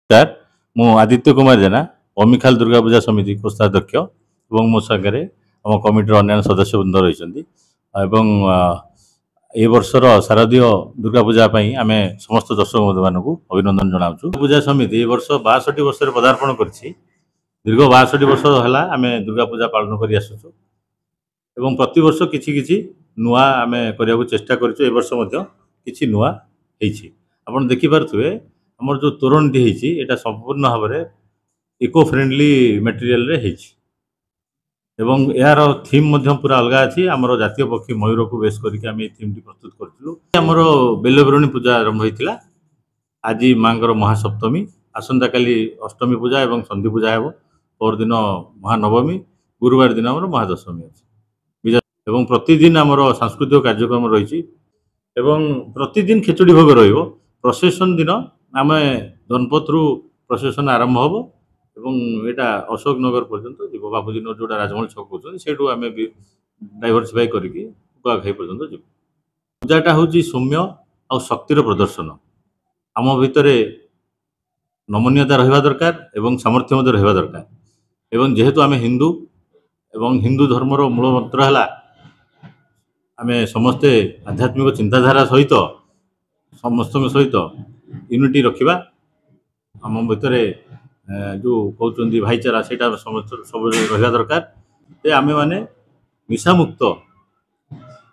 नमस्कार मु आदित्य कुमार जेना अमिखाल दुर्गा पूजा समिति कोषाध्यक्ष और मो सागर आम कमिटर अन्य सदस्य वृंद रही ए वर्षर शारदीय दुर्गा पूजा आम समस्त दर्शक बंधु को अभिनंदन जनावु। पूजा समिति ए वर्ष 62 वर्ष पदार्पण कर दीर्घ 62 वर्ष है आम दुर्गा पूजा पालन कर आसुचु एवं प्रति वर्ष किछि नुआ आम करने को चेष्टा कर वर्ष किछि नुआ आपन देखि पारुथिबे हमर जो तोरणटी होती है संपूर्ण भाव में इको फ्रेंडली मटेरियल रे होती एवं यार थीम पूरा अलग अच्छी आमर जातीय पक्षी मयूर को बेस करके आम थीम टी प्रस्तुत करूँ। बेलबरणी पूजा आरंभ होता आज माँ महासप्तमी आसंता काली अष्टमी पूजा और संधि पूजा हे परदिन महानवमी गुरुवार दिन आम महादशमी अच्छी एवं प्रतिदिन आमर सांस्कृतिक कार्यक्रम रही प्रतिदिन खेचुड़ी भोग रोसेसन दिन आम धनपत्रु प्रसेसन आरंभ हम यहाँ अशोक नगर पर्यंत जीव बापूजी नगर जोड़ा राजमहल छक कहते से आम डाइभरसीफाई करके कुआखाई पर्यंत जीव। पूजाटा हूँ सौम्य आ शक्तिर प्रदर्शन आम भितर नमनीयता रहा दरकार एवं सामर्थ्य रहा दरकार एवं जेहेतु आम हिंदू एवं हिंदू धर्मर मूल मंत्र है आम समस्ते आध्यात्मिक चिंताधारा सहित समस्त सहित यूनिटी रखा आम भितर जो कहते भाईचारा से सब रहा दरकार आम मैंने निशामुक्त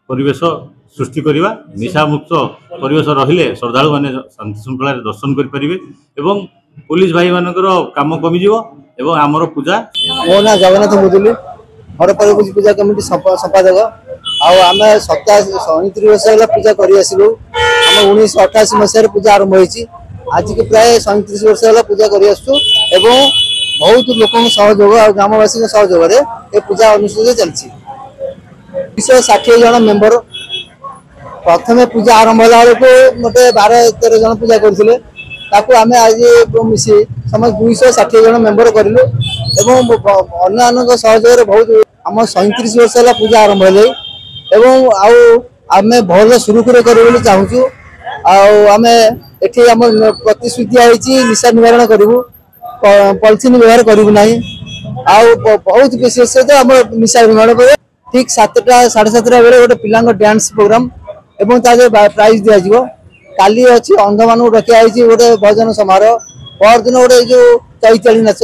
परिवेश सृष्टि करवा निशामुक्त परिवेश रहिले श्रद्धालु मैंने शांति श्रृंखला दर्शन करें एवं पुलिस भाई मान कम कमिज एवं आमर पूजा मो ना जगन्नाथ मुदुली हर पूजा कमिटी संपादक आम 37 वर्ष है पूजा करलु आम 1988 मसीह पूजा आरंभ होती आज के प्राय 37 वर्ष है पूजा कर बहुत लोक सहयोग और ग्रामवासी सहयोग ये पूजा अनुष्ठित चलती 260 जन मेम्बर प्रथम पूजा आरंभ होला गोटे 12-13 जन पूजा करते आम आज मिसी समस्त 260 जन मेम्बर करूँ अन्य सहयोग बहुत आम 37 वर्ष है पूजा आरंभ है आम भल सुरुखुरे कर चाहूँ आम एठी आम प्रतिश्रुति होती निशा निवारण करूँ पॉलिथिन व्यवहार करूँ ना बहुत विशेष आम निशा निवारण कर ठीक 7टा 7:30 बेले गोटे पिला डांस प्रोग्राम एवं प्राइज दिज्व काली अच्छी अंध मान रखा गोटे भजन समारोह परदिन गोटे जो चैताली नाच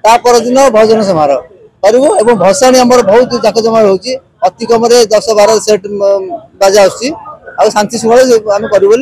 तापरदिन भजन समारोह करूँ एवं भसाणी आम बहुत जाकजमक होती अति कम 10-12 सेट बाजा आसुच्छी आ शांति श्रृंखला आम करूँ।